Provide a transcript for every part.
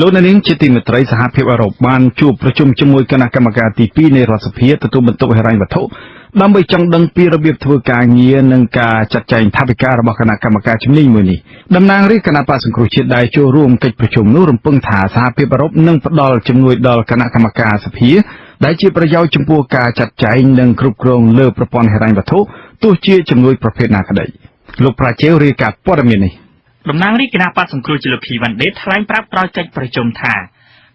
លោកនាងជាទីមេត្រីសហភាពអឺរ៉ុបបានជួបប្រជុំជាមួយគណៈកម្មការទី2នៃរដ្ឋសភាទទួលបន្ទុកហិរញ្ញវត្ថុដើម្បីចង់ដឹងពីរបៀបធ្វើការងារនិងការចាត់ចែងថវិការបស់គណៈកម្មការជំនាញមួយនេះតំណាងរាជគណៈបក្សសង្គ្រោះជាតិដែលចូលរួមកិច្ចប្រជុំនោះរំពឹងថាសហភាពអឺរ៉ុបនឹងផ្ដល់ជំនួយដល់គណៈកម្មការសភាដែលជាប្រយោជន៍ចំពោះការចាត់ចែងនិងគ្រប់គ្រងលើប្រព័ន្ធហិរញ្ញវត្ថុទោះជាជំនួយប្រភេទណាក្តីលោកប្រាជេវរាយការណ៍ព័ត៌មាននេះតំណាងរាជគណៈបក្សសង្គ្រោះជាតិលោកខីវ៉ាន់ដេតថ្លែងប្រាប់ក្រោយកិច្ចប្រជុំថា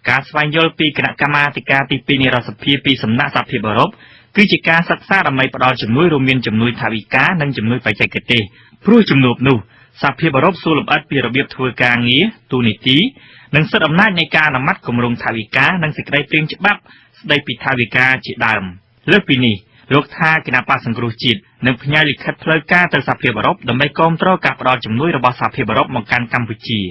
ការស្វែងយល់ពីគណៈកម្មាធិការទី2នៃរដ្ឋសភាពីសំណាក់សហភាពអឺរ៉ុបគឺជាការសិក្សាដើម្បីផ្ដល់ជំនួយរួមមានជំនួយថវិកានិងជំនួយបច្ចេកទេសព្រោះជំនួបនោះសហភាពអឺរ៉ុបសួរលម្អិតពីរបៀបធ្វើការងារទូនីតិនិងសិទ្ធិអំណាចនៃការអនុម័តគម្រោងថវិកានិងសេចក្តីព្រាងច្បាប់ស្តីពីថវិកាជាដើមលើសពីនេះលោកថាគណៈបក្សសង្គ្រោះជាតិនឹងផ្ញើលិខិតផ្លូវការទៅសហភាពអឺរ៉ុបដើម្បីគាំទ្រការផ្ដល់ជំនួយរបស់សហភាពអឺរ៉ុបមកកាន់កម្ពុជា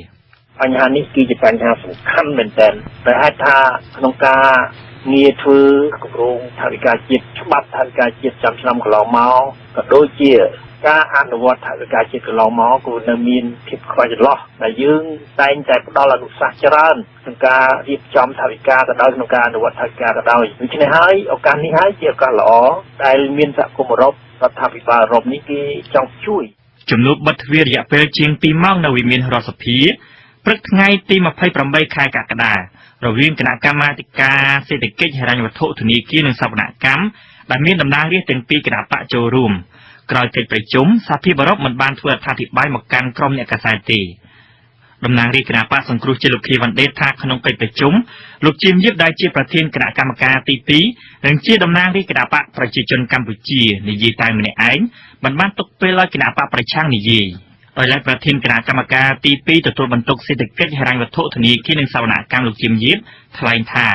បញ្ហានេះគឺជាបញ្ហាសំខាន់មែនទែនតែអាចថាក្នុងការងារធ្វើគម្រោងថវិកាជាតិច្បាប់ថវិកាជាតិចាំឆ្នាំកន្លងមកក៏ដូចជាការអនុវត្តថវិកាជាតិកន្លងមកក៏នៅមានភាពខ្វះចន្លោះដែលយើងតែងតែផ្ដល់អនុសាសន៍ច្រើនក្នុងការរៀបចំថវិកាក៏ដោយក្នុងការអនុវត្តថវិកាក៏ដោយដូច្នេះហើយឱកាសនេះហើយជាឱកាសល្អដែលមានសហគមន៍អឺរ៉ុបរដ្ឋាភិបាលអឺរ៉ុបនេះគេចង់ជួយជំនួបបិទទ្វាររយៈពេលជាង2ម៉ោងនៅវិមានរដ្ឋសភាព្រឹកថ្ងៃទី28ខែកក្កដារវាងគណៈកម្មាធិការសេដ្ឋកិច្ចហិរញ្ញវត្ថុធនាគារនិងសវនកម្មដែលមានតំណាងរាស្ត្រទាំងពីរគណៈបកចូលរួមក្រោយកិច្ចប្រជុំសហភាពអឺរ៉ុបមិនបានធ្វើអត្ថាធិប្បាយមកកាន់ក្រុមអ្នកកាសែតទេតំណាងរាជគណៈបក្សសង្គ្រោះជាតិលោកខីវ៉ាន់ដេតថាក្នុងកិច្ចប្រជុំលោកជាមយិបដែលជាប្រធានគណៈកម្មការទី2និងជាតំណាងរាជគណៈបកប្រជាជនកម្ពុជានិយាយតែម្នាក់ឯងមិនបានទុកពេលឲ្យគណៈបកប្រឆាំងនិយាយដោយឡែកប្រធានគណៈកម្មការទី2ទទួលបន្ទុកសេដ្ឋកិច្ចហិរញ្ញវត្ថុធនាគារនិងសវនកម្មលោកជាមយិបថ្លែងថា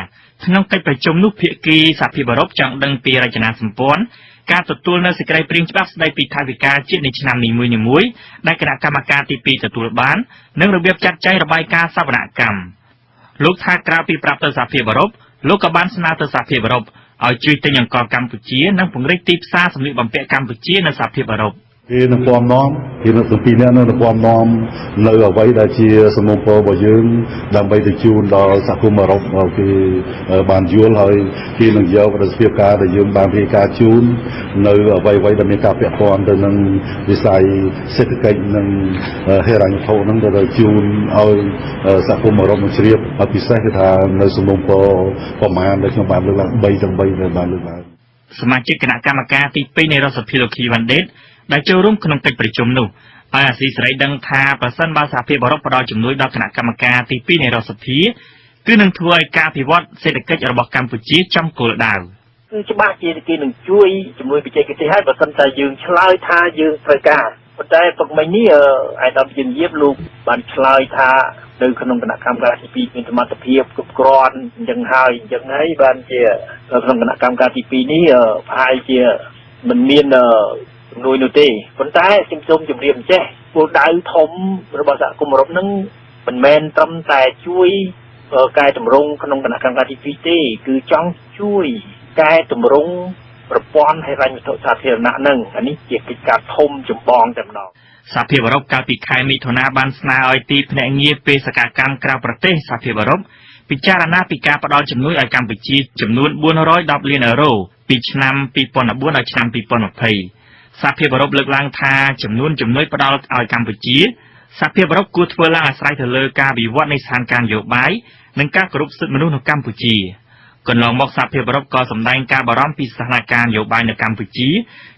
ក្នុងកិច្ចប្រជុំនោះភាគីសហភាពអឺរ៉ុបចង់ដឹងពីរចនាសម្ព័ន្ធការទទួលនៅសេចក្តីព្រាងច្បាប់ស្តីពីថវិកាជាតិនៃឆ្នាំនីមួយៗដែលគណៈកម្មការទី2ទទួលបាននិងរបៀបចាត់ចែងរបាយការណ៍សវនកម្មលោកថាក្រៅពីប្រាប់ទៅសហភាពអឺរ៉ុបលោកក៏បានស្នើទៅសហភាពអឺរ៉ុបឲ្យជួយទិញអង្ករកម្ពុជានិងពង្រីកទីផ្សារសម្លៀកបំពាក់កម្ពុជានៅសហភាពអឺរ៉ុបគេនឹងពំនាំគេនឹងទាំងពីរនាក់នឹងពំនាំនៅអ្វីដែលជាសំណុំពររបស់យើងដើម្បីទៅជូនដល់សហគមន៍អឺរ៉ុបឲ្យគេបានយល់ហើយគេនឹងយកប្រសិទ្ធភាពការដែលយើងបានរាយការណ៍ជូននៅអ្វីៗដែលមានការពាក់ព័ន្ធទៅនឹងវិស័យសេដ្ឋកិច្ចនិងហិរញ្ញវត្ថុហ្នឹងទៅជូនឲ្យសហគមន៍អឺរ៉ុបនឹងជ្រាបហើយពិសេសគឺថានៅសំណុំពរប្រមាណដែលខ្ញុំបានលើកឡើង3ដែលបានលើកឡើងសមាជិកគណៈកម្មការទី2នៃរដ្ឋសភាលោកខីវ៉ាន់ដេតដែលចូលរួមក្នុងកិច្ចប្រជុំនោះហើយអាស៊ីសេរីដឹងថាប្រសិនបើសហភាពអឺរ៉ុបផ្ដល់ជំនួយដល់គណៈកម្មការទី2នៃរដ្ឋសភាគឺនឹងធ្វើឲ្យការអភិវឌ្ឍសេដ្ឋកិច្ចរបស់កម្ពុជាចំគោលដៅគឺច្បាស់ជាគេនឹងជួយជំនួយបច្ចេកទេសឲ្យបើសិនតែយើងឆ្លើយថាយើងត្រូវការប៉ុន្តែពុកមិញនេះអាយដាមជំរាបលោកបានឆ្លើយថានៅក្នុងគណៈកម្មការទី2មានសមត្ថភាពគ្រប់គ្រាន់អញ្ចឹងហើយបានជាក្នុងគណៈកម្មការទី2នេះប្រហែលជាមិនមានជំនួយនោះទេប៉ុន្តែខ្ញុំសូមជម្រាបអញ្ចេះគោលដៅធំរបស់សហគមន៍អឺរ៉ុបនឹងមិនមែនត្រឹមតែជួយកែតម្រង់ក្នុងគណៈកម្មការទី2ទេគឺចង់ជួយកែតម្រង់ប្រព័ន្ធហិរញ្ញវត្ថុសាធារណៈនឹងអានេះជាកិច្ចការធំចម្បងតែម្ដងសហភាពអឺរ៉ុបកាលពីខែមិថុនាបានស្នើឲ្យទីភ្នាក់ងារបេសកកម្មក្រៅប្រទេសសហភាពអឺរ៉ុបពិចារណាពីការផ្ដល់ជំនួយឲ្យកម្ពុជាចំនួន410លានអឺរ៉ូពីឆ្នាំ2014ដល់ឆ្នាំ2020សហភាពអឺរ៉ុបលើកឡើងថាចំនួនជំនួយផ្ដល់ឲ្យកម្ពុជាសហភាពអឺរ៉ុបគួរធ្វើឡើងអាស្រ័យទៅលើការវិវត្តនៃស្ថានភាពនយោបាយនិងការគោរពសិទ្ធិមនុស្សនៅកម្ពុជាកន្លងមកសហភាពអឺរ៉ុបក៏សម្ដែងការបារម្ភពីស្ថានភាពនយោបាយនៅកម្ពុជា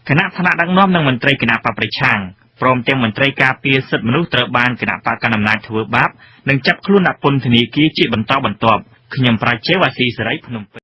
គណៈថ្នាក់ដឹកនាំនិងមន្ត្រីគណៈបកប្រឆាំងព្រមទាំងមន្ត្រីការពារសិទ្ធិមនុស្សត្រូវបានគណៈបកកណ្ដាលអំណាចធ្វើបាបនិងចាប់ខ្លួនដាក់ពន្ធនាគារជាបន្តបន្ទាប់ខ្ញុំប្រាជ្ញាវ៉ាស៊ីសេរីភ្នំពេញ